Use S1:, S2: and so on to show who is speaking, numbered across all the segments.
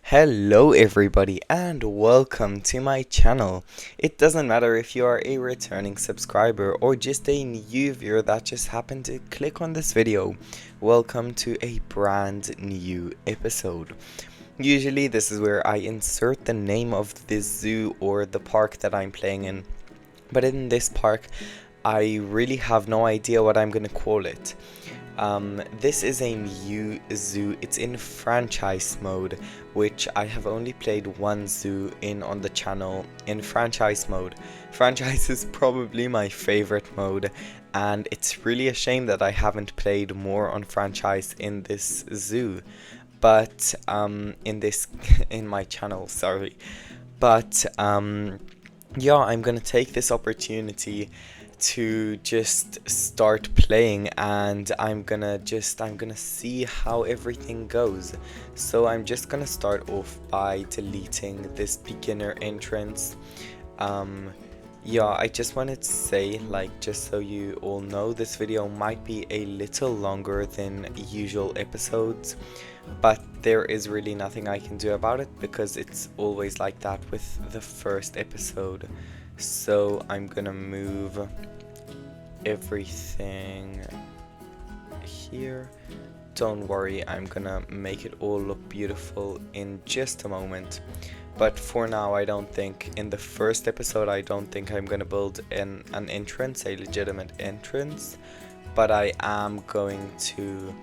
S1: Hello everybody and welcome to my channel. It doesn't matter if you are a returning subscriber or just a new viewer that just happened to click on this video. Welcome to a brand new episode. Usually this is where I insert the name of the zoo or the park that I'm playing in. But in this park I really have no idea what I'm gonna call it. This is a new zoo. It's in franchise mode, which I have only played one zoo in on the channel in franchise mode. Franchise is probably my favorite mode, and it's really a shame that I haven't played more on franchise in this zoo. But in my channel, sorry. But yeah, I'm gonna take this opportunity to just start playing, and I'm gonna see how everything goes. So I'm just gonna start off by deleting this beginner entrance. Yeah, I just wanted to say, like, just so you all know, this video might be a little longer than usual episodes, but there is really nothing I can do about it because it's always like that with the first episode. So I'm gonna move everything here. Don't worry, I'm gonna make it all look beautiful in just a moment. But for now, I don't think, in the first episode, I don't think I'm gonna build an entrance, a legitimate entrance. But I am going to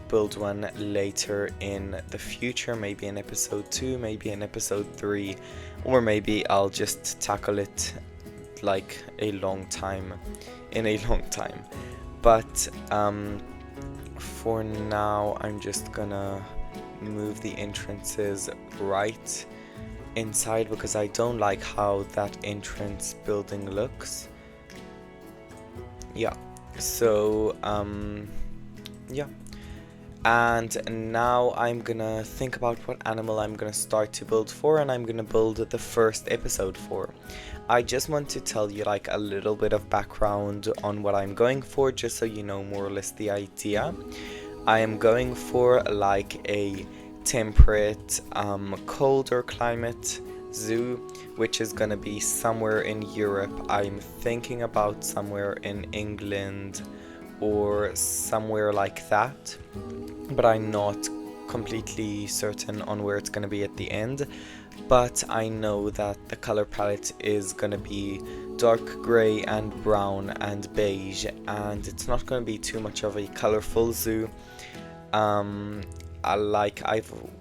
S1: build one later in the future, maybe in episode 2, maybe in episode 3, or maybe I'll just tackle it like a long time, but for now I'm just gonna move the entrances right inside because I don't like how that entrance building looks. Yeah, so yeah, and now I'm gonna think about what animal I'm gonna start to build for, and I'm gonna build the first episode for. I just want to tell you like a little bit of background on what I'm going for, just so you know more or less the idea. I am going for like a temperate, colder climate zoo, which is gonna be somewhere in Europe. I'm thinking about somewhere in England or somewhere like that, but I'm not completely certain on where it's gonna be at the end. But I know that the color palette is gonna be dark gray and brown and beige, and it's not gonna be too much of a colorful zoo. I've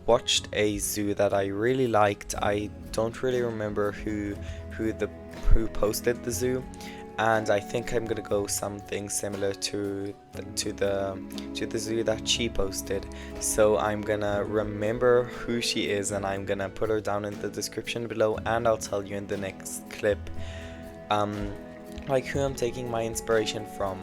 S1: watched a zoo that I really liked. I don't really remember who posted the zoo, and I think I'm gonna go something similar to the zoo that she posted. So I'm gonna remember who she is, and I'm gonna put her down in the description below, and I'll tell you in the next clip like who I'm taking my inspiration from.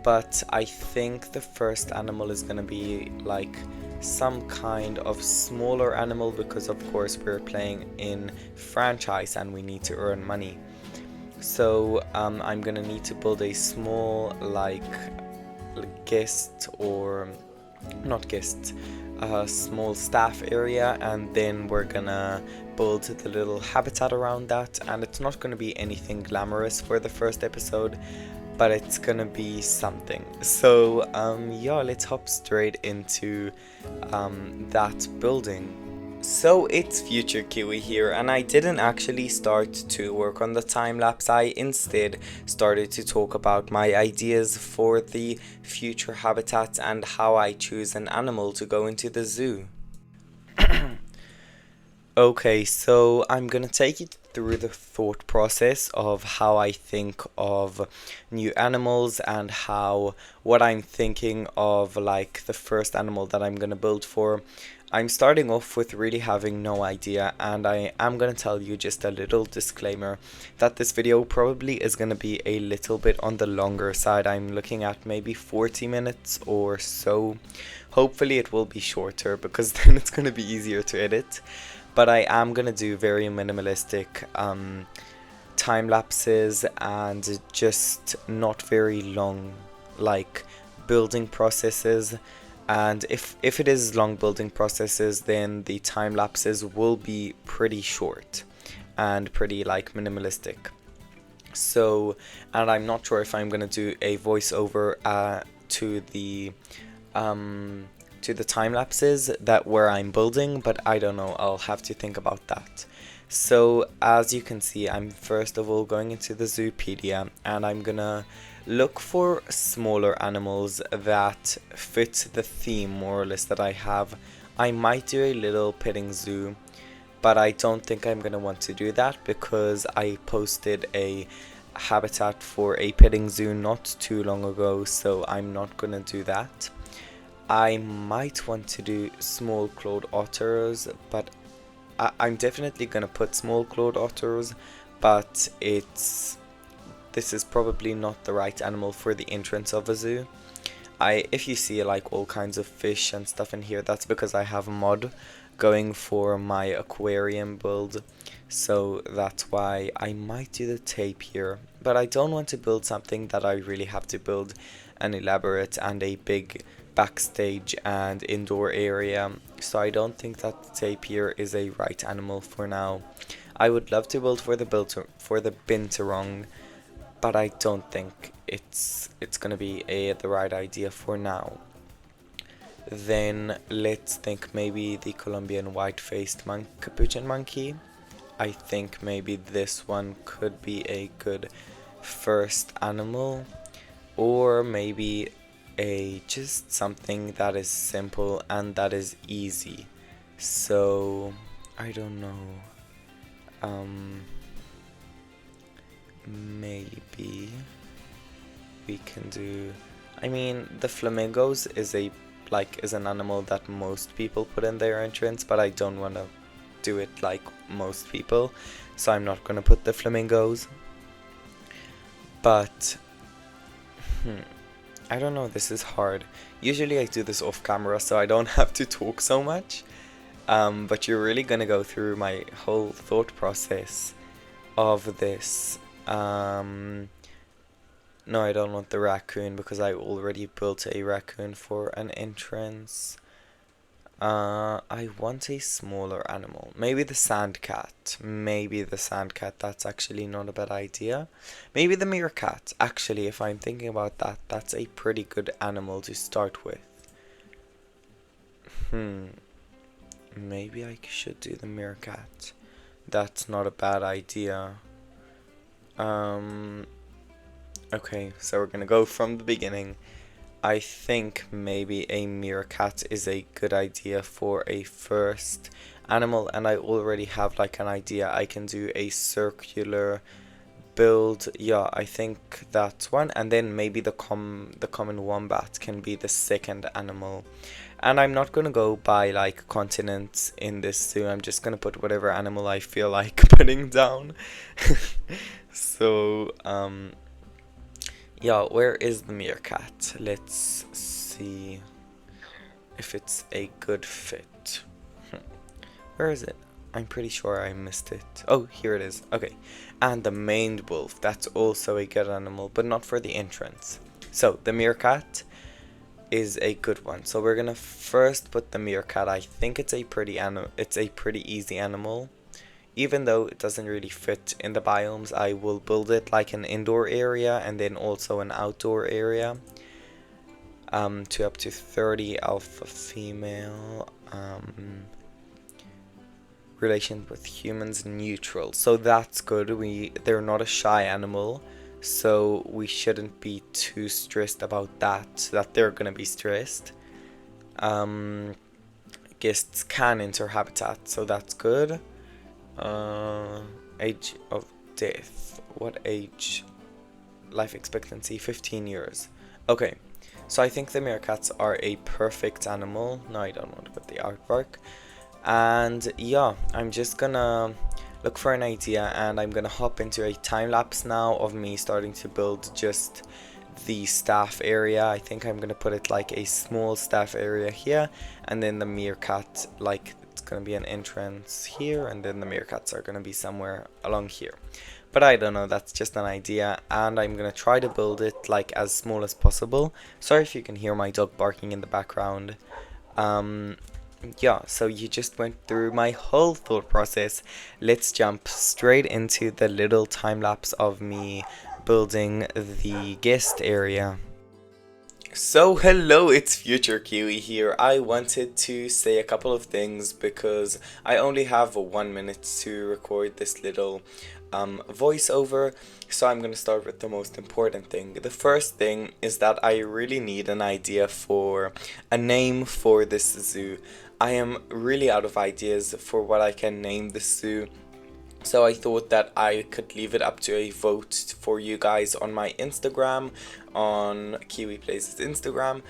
S1: But I think the first animal is gonna be like some kind of smaller animal, because of course we're playing in franchise and we need to earn money. So I'm gonna need to build a small guest, or not guest, a small staff area, and then we're gonna build the little habitat around that. And it's not gonna be anything glamorous for the first episode, but it's gonna be something. So yeah, let's hop straight into that building. So it's Future Kiwi here, and I didn't actually start to work on the time lapse. I instead started to talk about my ideas for the future habitat and how I choose an animal to go into the zoo. Okay, so I'm gonna take you through the thought process of how I think of new animals, and what I'm thinking of like the first animal that I'm gonna build for. I'm starting off with really having no idea, and I am gonna tell you just a little disclaimer that this video probably is gonna be a little bit on the longer side. I'm looking at maybe 40 minutes or so. Hopefully it will be shorter, because then it's gonna be easier to edit. But I am gonna do very minimalistic time lapses, and just not very long like building processes. And if it is long building processes, then the time lapses will be pretty short and pretty like minimalistic. So, and I'm not sure if I'm gonna do a voiceover to the time lapses that where I'm building, but I don't know, I'll have to think about that. So as you can see, I'm first of all going into the Zoopedia, and I'm gonna look for smaller animals that fit the theme more or less that I have. I might do a little petting zoo, but I don't think I'm gonna want to do that because I posted a habitat for a petting zoo not too long ago, so I'm not gonna do that. I might want to do small clawed otters, but I'm definitely gonna put small clawed otters, but this is probably not the right animal for the entrance of a zoo. If you see like all kinds of fish and stuff in here, that's because I have mod going for my aquarium build, so that's why I might do the tape here. But I don't want to build something that I really have to build an elaborate and a big backstage and indoor area, so I don't think that the tapir is a right animal for now. I would love to build for the binturong, but I don't think it's gonna be the right idea for now. Then let's think maybe the Colombian white-faced capuchin monkey. I think maybe this one could be a good first animal, or maybe just something that is simple and that is easy. So I don't know, maybe we can do, I mean, the flamingos is an animal that most people put in their entrance, but I don't want to do it like most people, so I'm not gonna put the flamingos. But I don't know, this is hard. Usually I do this off camera so I don't have to talk so much, but you're really gonna go through my whole thought process of this. No, I don't want the raccoon because I already built a raccoon for an entrance. I want a smaller animal. Maybe the sand cat. That's actually not a bad idea. Maybe the meerkat. Actually, if I'm thinking about that, that's a pretty good animal to start with. Maybe I should do the meerkat. That's not a bad idea. Okay, so we're gonna go from the beginning. I think maybe a meerkat is a good idea for a first animal, and I already have like an idea. I can do a circular build. Yeah, I think that's one, and then maybe the common wombat can be the second animal. And I'm not gonna go by like continents in this zoo. I'm just gonna put whatever animal I feel like putting down. So yeah, where is the meerkat? Let's see if it's a good fit. Where is it? I'm pretty sure I missed it. Oh, here it is. Okay. And the maned wolf. That's also a good animal, but not for the entrance. So the meerkat is a good one. So we're gonna first put the meerkat. I think it's a pretty easy animal. Even though it doesn't really fit in the biomes, I will build it like an indoor area and then also an outdoor area. To up to 30 alpha female. Relation with humans neutral. So that's good. They're not a shy animal, so we shouldn't be too stressed about that they're gonna be stressed. Guests can enter habitat, so that's good. Age of death. What age? Life expectancy 15 years. Okay, so I think the meerkats are a perfect animal. No, I don't want to put the artwork. And yeah, I'm just gonna look for an idea, and I'm gonna hop into a time lapse now of me starting to build just the staff area. I think I'm gonna put it like a small staff area here, and then the meerkat, like, it's going to be an entrance here, and then the meerkats are going to be somewhere along here. But I don't know, that's just an idea, and I'm going to try to build it like as small as possible. Sorry if you can hear my dog barking in the background. Yeah, so you just went through my whole thought process. Let's jump straight into the little time lapse of me building the guest area. So hello, it's Future Kiwi here. I wanted to say a couple of things because I only have 1 minute to record this little voiceover, so I'm going to start with the most important thing. The first thing is that I really need an idea for a name for this zoo. I am really out of ideas for what I can name this zoo. So I thought that I could leave it up to a vote for you guys on my Instagram, on Kiwi Places Instagram,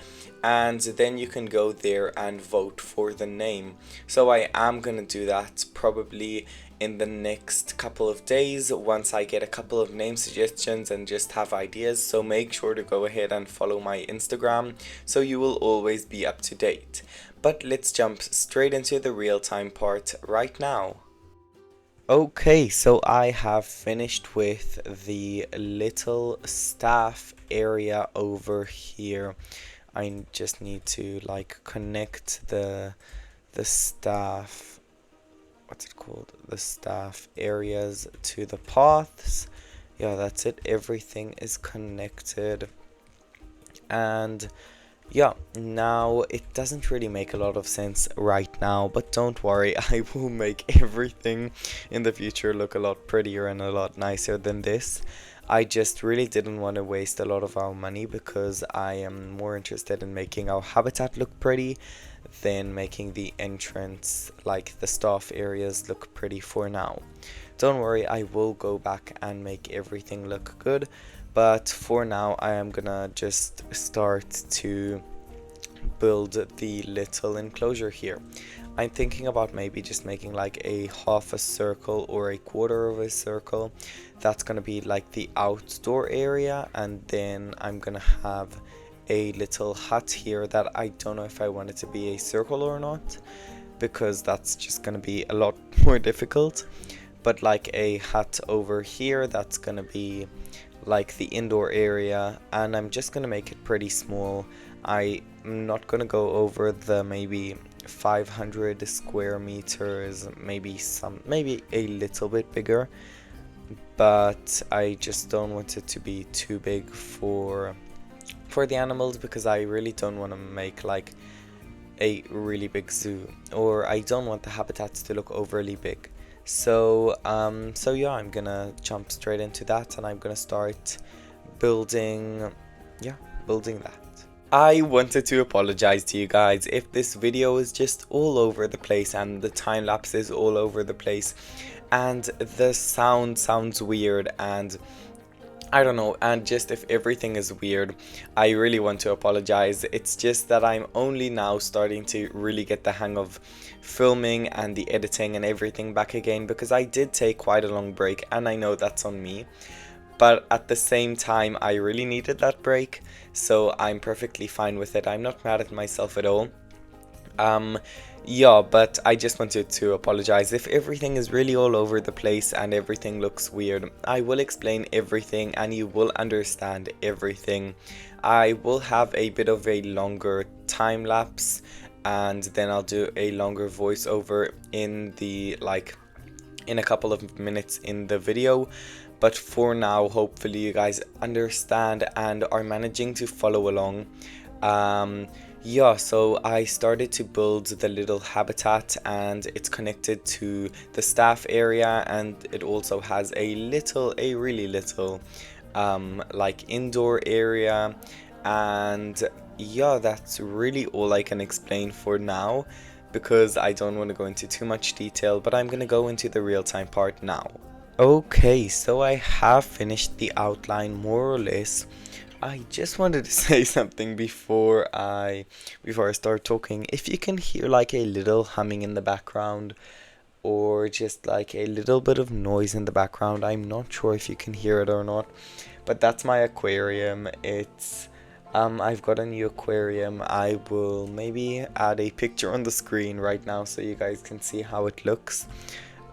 S1: and then you can go there and vote for the name. So I am gonna do that probably in the next couple of days once I get a couple of name suggestions and just have ideas. So make sure to go ahead and follow my Instagram so you will always be up to date. But let's jump straight into the real-time part right now. Okay, so I have finished with the little staff area over here. I just need to like connect the staff, what's it called? The staff areas to the paths. Yeah, that's it. Everything is connected. And yeah, now it doesn't really make a lot of sense right now, but don't worry, I will make everything in the future look a lot prettier and a lot nicer than this. I just really didn't want to waste a lot of our money because I am more interested in making our habitat look pretty than making the entrance, like the staff areas, look pretty for now. Don't worry, I will go back and make everything look good. But for now, I am gonna just start to build the little enclosure here. I'm thinking about maybe just making like a half a circle or a quarter of a circle. That's gonna be like the outdoor area, and then I'm gonna have a little hut here that I don't know if I want it to be a circle or not, because that's just gonna be a lot more difficult. But like a hut over here, that's gonna be like the indoor area, and I'm just gonna make it pretty small. I'm not gonna go over the maybe 500 square meters, maybe a little bit bigger, but I just don't want it to be too big for the animals, because I really don't want to make like a really big zoo, or I don't want the habitats to look overly big. So yeah, I'm gonna jump straight into that, and I'm gonna start building that. I wanted to apologize to you guys if this video is just all over the place and the time lapse is all over the place and the sound sounds weird, and I don't know, and just if everything is weird, I really want to apologize. It's just that I'm only now starting to really get the hang of filming and the editing and everything back again, because I did take quite a long break, and I know that's on me. But at the same time, I really needed that break, so I'm perfectly fine with it. I'm not mad at myself at all. Yeah, but I just wanted to apologize if everything is really all over the place and everything looks weird. I will explain everything and you will understand everything. I will have a bit of a longer time lapse, and then I'll do a longer voiceover in a couple of minutes in the video. But for now, hopefully you guys understand and are managing to follow along. Yeah, so I started to build the little habitat, and it's connected to the staff area, and it also has a really little like indoor area. And yeah, that's really all I can explain for now, because I don't want to go into too much detail, but I'm gonna go into the real-time part now. Okay, so I have finished the outline more or less. I just wanted to say something before I start talking. If you can hear like a little humming in the background, or just like a little bit of noise in the background, I'm not sure if you can hear it or not, but that's my aquarium. It's I've got a new aquarium. I will maybe add a picture on the screen right now so you guys can see how it looks.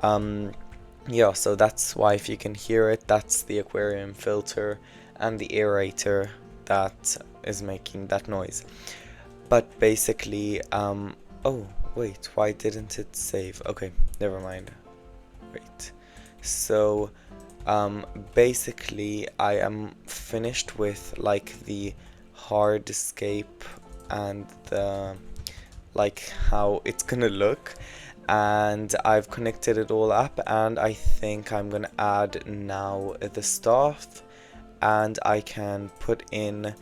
S1: Yeah, so that's why, if you can hear it, that's the aquarium filter and the aerator that is making that noise. But basically, oh wait, why didn't it save? Okay, never mind. Wait. So basically I am finished with like the hardscape and the like how it's gonna look, and I've connected it all up, and I think I'm gonna add now the staff, and I can put in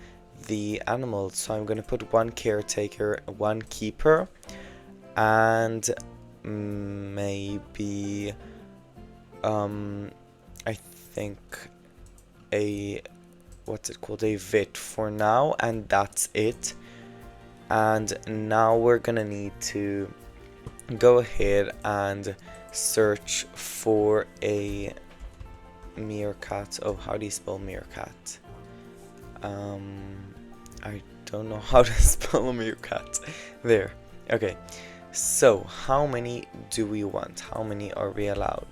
S1: the animals. So I'm gonna put one caretaker, one keeper, and maybe I think a what's it called, a vet for now, and that's it. And now we're gonna need to go ahead and search for a meerkat. Oh, how do you spell meerkat? I don't know how to spell a meerkat. There. Okay. So, how many do we want? How many are we allowed?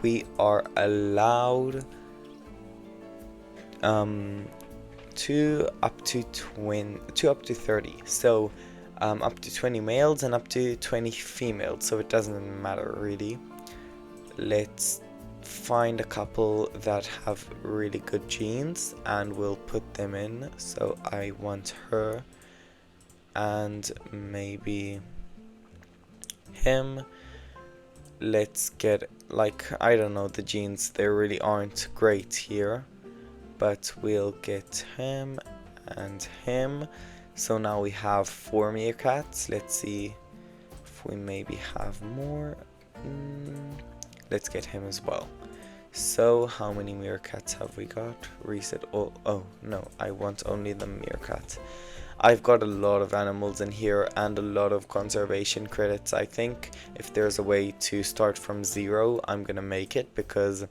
S1: We are allowed two up to 30. So up to 20 males and up to 20 females, so it doesn't matter really. Let's find a couple that have really good genes and we'll put them in. So I want her and maybe him. Let's get, like, I don't know, the genes, they really aren't great here, but we'll get him and him. So now we have 4 meerkats. Let's see if we maybe have more. Let's get him as well. So how many meerkats have we got? Reset all. Oh no, I want only the meerkat. I've got a lot of animals in here and a lot of conservation credits. I think if there's a way to start from 0, I'm gonna make it, because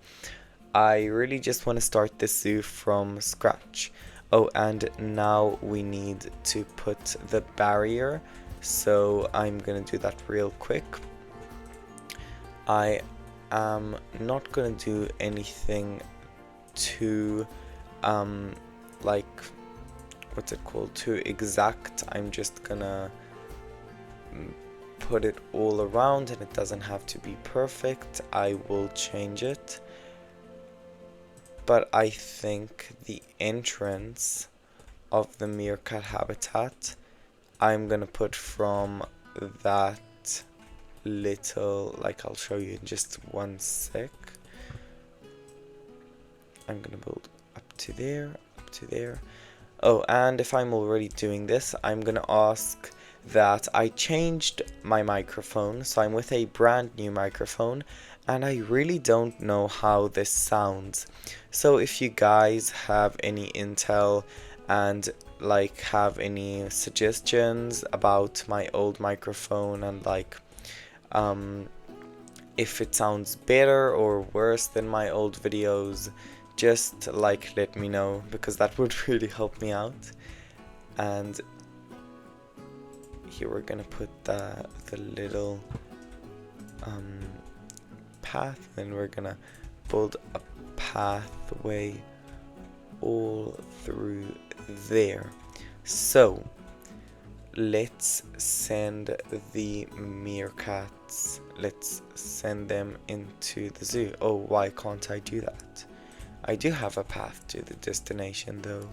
S1: I really just want to start this zoo from scratch. Oh, and now we need to put the barrier, so I'm gonna do that real quick. I am not gonna do anything too like, what's it called, too exact. I'm just gonna put it all around, and it doesn't have to be perfect. I will change it. But I think the entrance of the meerkat habitat, I'm gonna put from that little, like, I'll show you in just one sec. I'm gonna build up to there, up to there. Oh, and if I'm already doing this, I'm gonna ask that I changed my microphone, so I'm with a brand new microphone, and I really don't know how this sounds. So if you guys have any intel and like have any suggestions about my old microphone, and like if it sounds better or worse than my old videos, just like let me know, because that would really help me out. And here we're gonna put the little path, and we're gonna build a pathway all through there. So let's send the meerkats, let's send them into the zoo. Oh, why can't I do that? I do have a path to the destination though.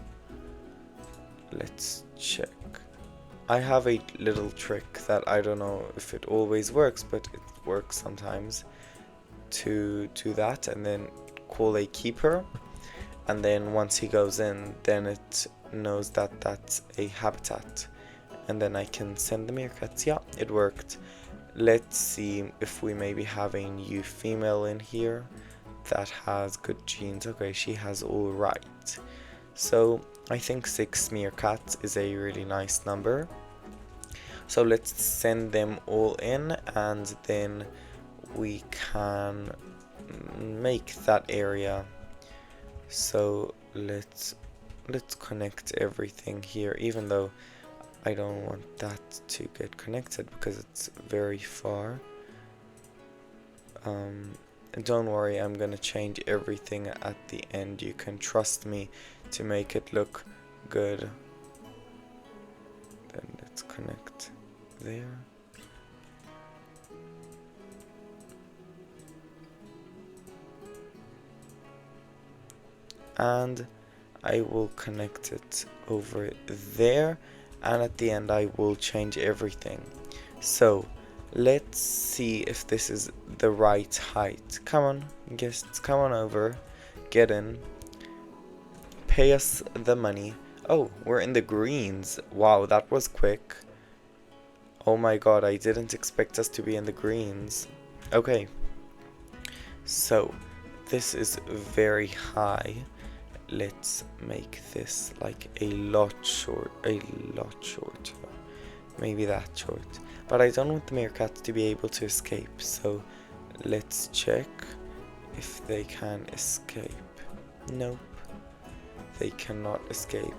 S1: Let's check. I have a little trick that I don't know if it always works, but it works sometimes, to do that and then call a keeper, and then once he goes in, then it knows that that's a habitat, and then I can send the meerkats. Yeah, it worked. Let's see if we maybe have a new female in here that has good genes. Okay, she has all right. So I think 6 meerkats is a really nice number. So let's send them all in, and then we can make that area. So let's let's connect everything here, even though I don't want that to get connected because it's very far. Don't worry, I'm gonna change everything at the end. You can trust me to make it look good. Then let's connect there. And I will connect it over there, and at the end I will change everything. So let's see if this is the right height. Come on, guests, come on over, get in, pay us the money. Oh, we're in the greens. Wow, that was quick. Oh my god, I didn't expect us to be in the greens. Okay, so this is very high. Let's make this like a lot shorter. Maybe that short. But I don't want the meerkats to be able to escape, so let's check if they can escape. Nope, they cannot escape.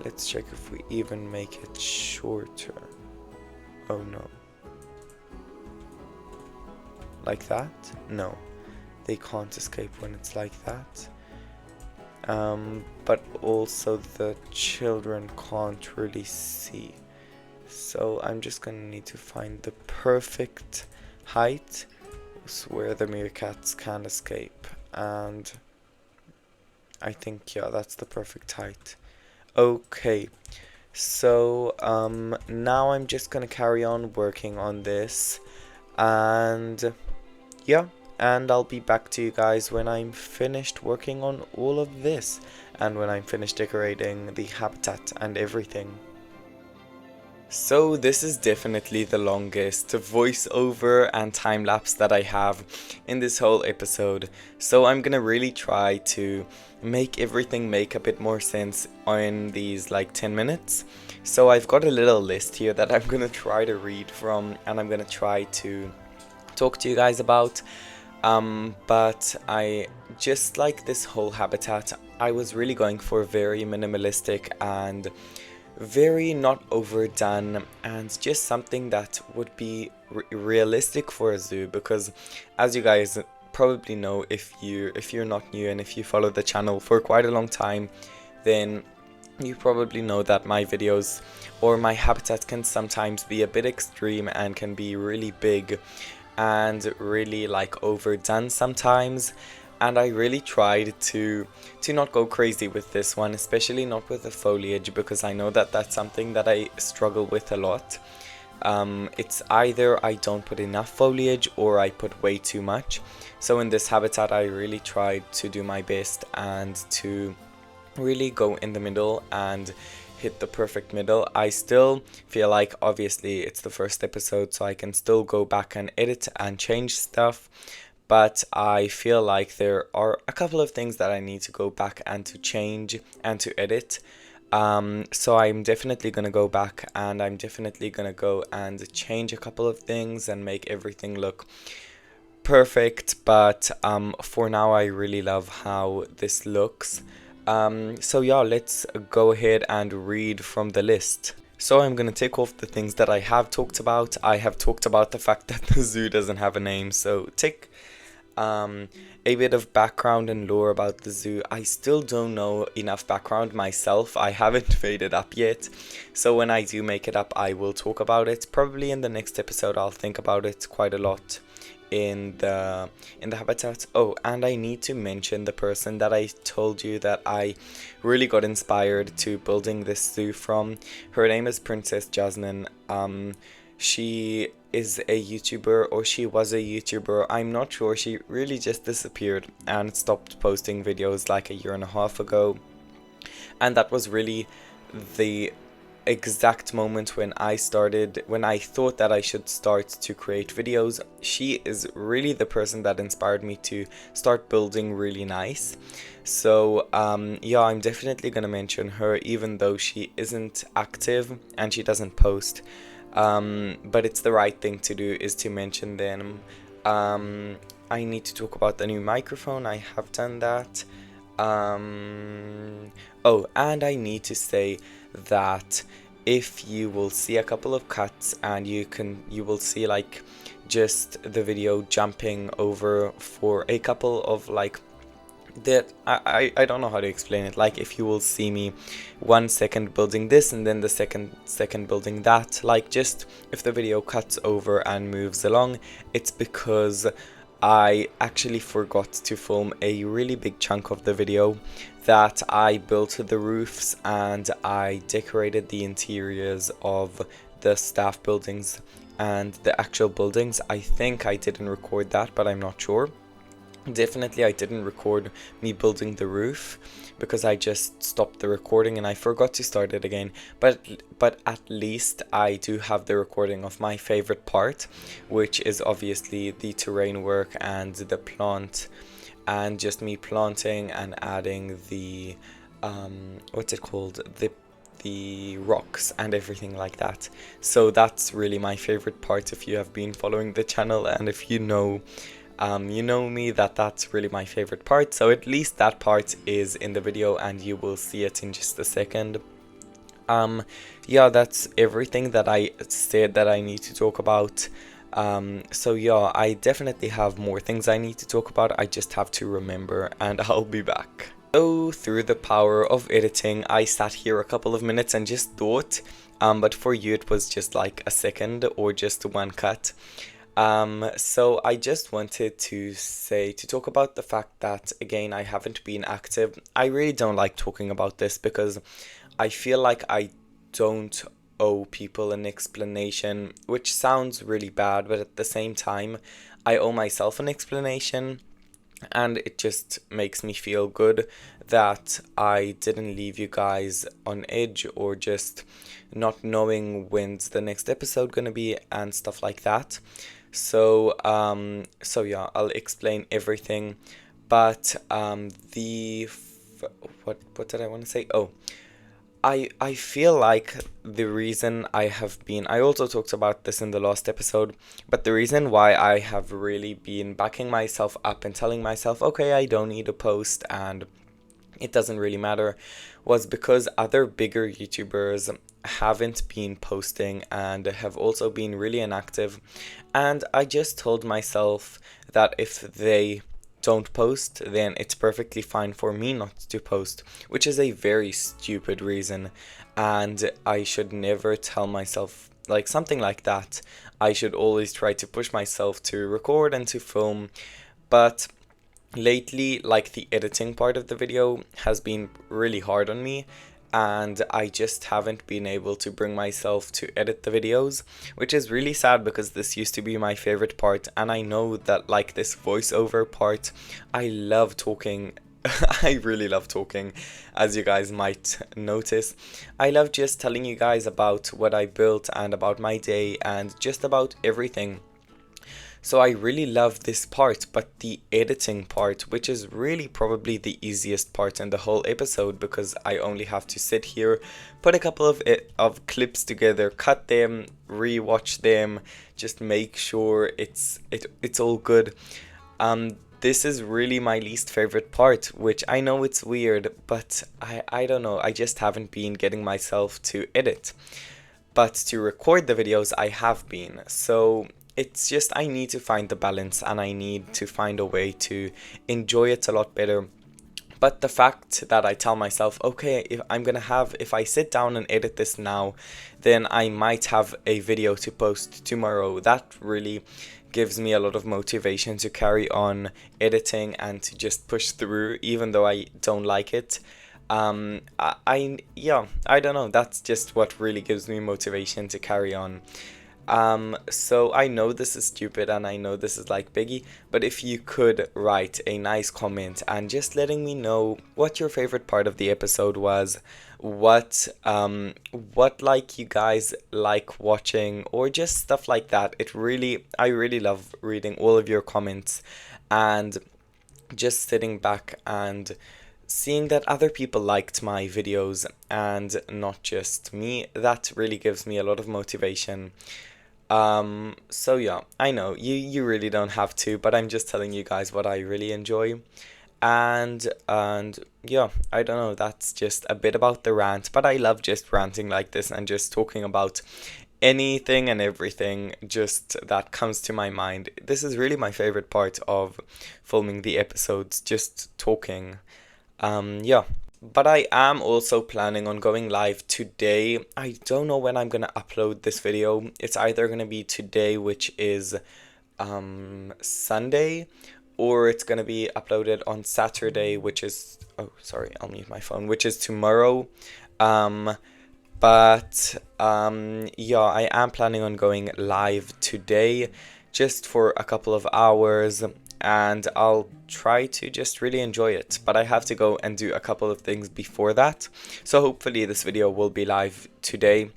S1: Let's check if we even make it shorter. Oh no. Like that? No, they can't escape when it's like that. But also the children can't really see. So I'm just gonna need to find the perfect height where the meerkats can escape. And I think, yeah, that's the perfect height. Okay, so now I'm just gonna carry on working on this. And yeah, and I'll be back to you guys when I'm finished working on all of this and when I'm finished decorating the habitat and everything. So this is definitely the longest voiceover and time lapse that I have in this whole episode, so I'm gonna really try to make everything make a bit more sense in these like 10 minutes. So I've got a little list here that I'm gonna try to read from and I'm gonna try to talk to you guys about. But I just like this whole habitat, I was really going for very minimalistic and very not overdone, and just something that would be realistic for a zoo, because as you guys probably know, if you're not new and if you follow the channel for quite a long time, then you probably know that my videos or my habitat can sometimes be a bit extreme and can be really big and really like overdone sometimes. And I really tried to not go crazy with this one, especially not with the foliage, because I know that that's something that I struggle with a lot. It's either I don't put enough foliage or I put way too much. So in this habitat I really tried to do my best and to really go in the middle and hit the perfect middle. I still feel like, obviously it's the first episode, so I can still go back and edit and change stuff. But I feel like there are a couple of things that I need to go back and to change and to edit. So I'm definitely going to go back and I'm definitely going to go and change a couple of things and make everything look perfect. But for now I really love how this looks. So yeah, let's go ahead and read from the list. So I'm going to take off the things that I have talked about. I have talked about the fact that the zoo doesn't have a name, so take a bit of background and lore about the zoo. I still don't know enough background myself. I haven't made it up yet, so when I do make it up I will talk about it. Probably in the next episode I'll think about it quite a lot in the habitat. Oh, and I need to mention the person that I told you that I really got inspired to building this zoo from. Her name is Princess Jasmine. She is a YouTuber, or she was a YouTuber, I'm not sure. She really just disappeared and stopped posting videos like a year and a half ago, and that was really the exact moment when I thought that I should start to create videos. She is really the person that inspired me to start building really nice. So yeah, I'm definitely gonna mention her, even though she isn't active and she doesn't post. But it's the right thing to do, is to mention them. I need to talk about the new microphone. I have done that. Oh, and I need to say that if you will see a couple of cuts and you will see like just the video jumping over for a couple of like that I don't know how to explain it. Like if you will see me 1 second building this and then the second building that, like just if the video cuts over and moves along, it's because I actually forgot to film a really big chunk of the video that I built the roofs and I decorated the interiors of the staff buildings and the actual buildings. I think I didn't record that, but I'm not sure. Definitely I didn't record me building the roof because I just stopped the recording and I forgot to start it again, but at least I do have the recording of my favorite part, which is obviously the terrain work and the plant and just me planting and adding the what's it called, the rocks and everything like that. So that's really my favorite part. If you have been following the channel and if you know me, that's really my favorite part. So at least that part is in the video and you will see it in just a second. Yeah, that's everything that I said that I need to talk about. So yeah, I definitely have more things I need to talk about. I just have to remember and I'll be back. So through the power of editing, I sat here a couple of minutes and just thought, but for you it was just like a second or just one cut. So I just wanted to talk about the fact that, again, I haven't been active. I really don't like talking about this because I feel like I don't owe people an explanation, which sounds really bad, but at the same time, I owe myself an explanation. And it just makes me feel good that I didn't leave you guys on edge or just not knowing when's the next episode gonna be and stuff like that. So yeah, I'll explain everything. But what did I want to say? Oh, I feel like the reason I also talked about this in the last episode, but the reason why I have really been backing myself up and telling myself, okay, I don't need a post and it doesn't really matter, was because other bigger YouTubers haven't been posting and have also been really inactive. And I just told myself that if they don't post, then it's perfectly fine for me not to post, which is a very stupid reason. And I should never tell myself like something like that. I should always try to push myself to record and to film. But lately, like the editing part of the video has been really hard on me and I just haven't been able to bring myself to edit the videos, which is really sad because this used to be my favorite part. And I know that like this voiceover part, I love talking. I really love talking, as you guys might notice. I love just telling you guys about what I built and about my day and just about everything. So I really love this part, but the editing part, which is really probably the easiest part in the whole episode because I only have to sit here, put a couple of clips together, cut them, rewatch them, just make sure it's all good. This is really my least favorite part, which I know it's weird, but I don't know, I just haven't been getting myself to edit. But to record the videos I have been, so it's just I need to find the balance and I need to find a way to enjoy it a lot better. But the fact that I tell myself, okay, if I sit down and edit this now, then I might have a video to post tomorrow. That really gives me a lot of motivation to carry on editing and to just push through, even though I don't like it. I don't know, that's just what really gives me motivation to carry on. So I know this is stupid and I know this is like biggie, but if you could write a nice comment and just letting me know what your favorite part of the episode was, what like you guys like watching or just stuff like that. I really love reading all of your comments and just sitting back and seeing that other people liked my videos and not just me. That really gives me a lot of motivation. So yeah, I know you really don't have to, but I'm just telling you guys what I really enjoy. And yeah, I don't know, that's just a bit about the rant, but I love just ranting like this and just talking about anything and everything just that comes to my mind. This is really my favorite part of filming the episodes, just talking. Yeah. But I am also planning on going live today. I don't know when I'm gonna upload this video. It's either gonna be today, which is Sunday, or it's gonna be uploaded on Saturday, which is, oh sorry, I'll mute my phone, which is tomorrow. Um yeah, I am planning on going live today just for a couple of hours, and I'll try to just really enjoy it. But I have to go and do a couple of things before that. So hopefully this video will be live today.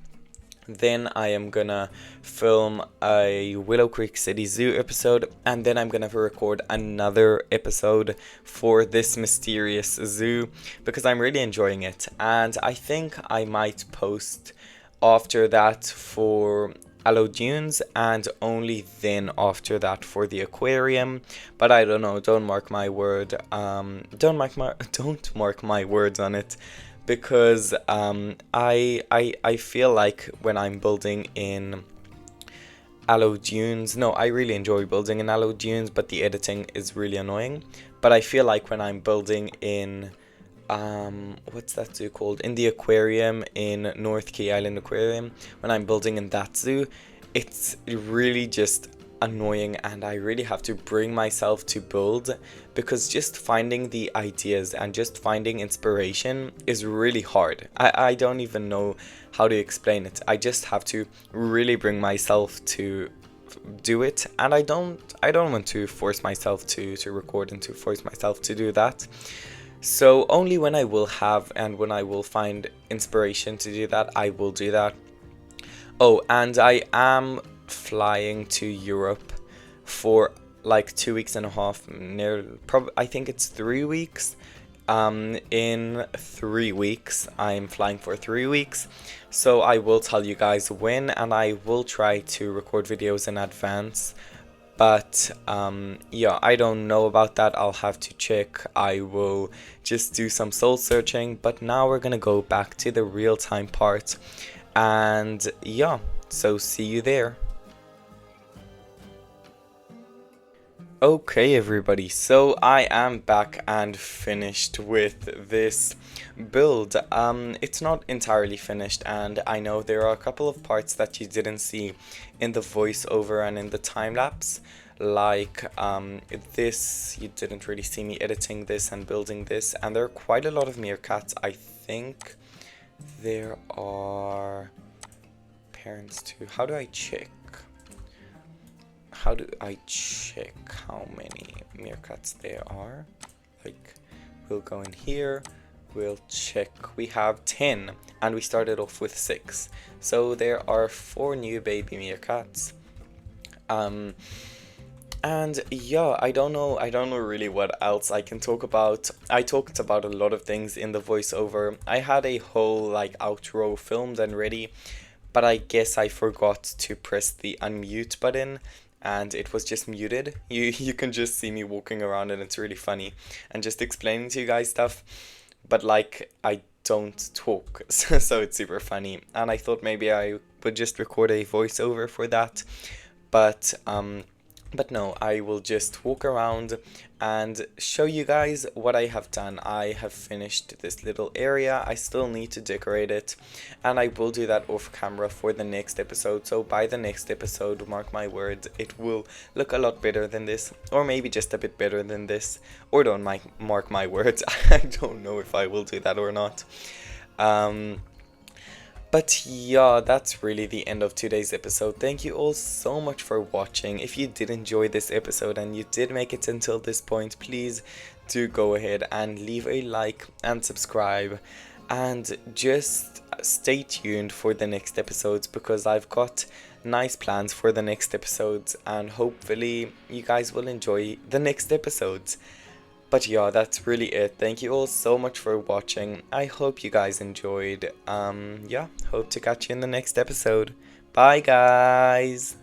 S1: Then I am gonna film a Willow Creek City Zoo episode, and then I'm gonna record another episode for this mysterious zoo because I'm really enjoying it. And I think I might post after that for Aloe Dunes, and only then after that for the aquarium. But I don't know, don't mark my word, don't mark my words on it, because I feel like when I'm building in Aloe Dunes, no, I really enjoy building in Aloe Dunes, but the editing is really annoying. But I feel like when I'm building in what's that zoo called, in the aquarium in North Key Island Aquarium, when I'm building in that zoo, it's really just annoying, and I really have to bring myself to build, because just finding the ideas and just finding inspiration is really hard. I don't even know how to explain it. I just have to really bring myself to do it, and I don't want to force myself to record and to force myself to do that. So only when I will have and when I will find inspiration to do that, I will do that. Oh, and I am flying to Europe for like 2 weeks and a half, I think it's 3 weeks. In 3 weeks, I'm flying for 3 weeks. So I will tell you guys when, and I will try to record videos in advance. But yeah, I don't know about that. I'll have to check. I will just do some soul searching. But now we're gonna go back to the real-time part. And yeah, so see you there. Okay everybody, so I am back and finished with this build. It's not entirely finished, and I know there are a couple of parts that you didn't see in the voiceover and in the time-lapse. Like this, you didn't really see me editing this and building this, and there are quite a lot of meerkats. I think there are parents too. How do I check? How do I check how many meerkats there are? Like, we'll go in here, we'll check. We have 10, and we started off with 6. So there are 4 new baby meerkats. And yeah, I don't know really what else I can talk about. I talked about a lot of things in the voiceover. I had a whole like outro filmed and ready, but I guess I forgot to press the unmute button, and it was just muted. You can just see me walking around, and it's really funny and just explaining to you guys stuff, but like I don't talk, so it's super funny. And I thought maybe I would just record a voiceover for that, but no, I will just walk around and show you guys what I have done. I have finished this little area. I still need to decorate it, and I will do that off camera for the next episode. So by the next episode, mark my words, it will look a lot better than this, or maybe just a bit better than this, or don't mark my words. I don't know if I will do that or not. But yeah, that's really the end of today's episode. Thank you all so much for watching. If you did enjoy this episode and you did make it until this point, please do go ahead and leave a like and subscribe. And just stay tuned for the next episodes, because I've got nice plans for the next episodes, and hopefully you guys will enjoy the next episodes. But yeah, that's really it. Thank you all so much for watching. I hope you guys enjoyed. Yeah, hope to catch you in the next episode. Bye guys!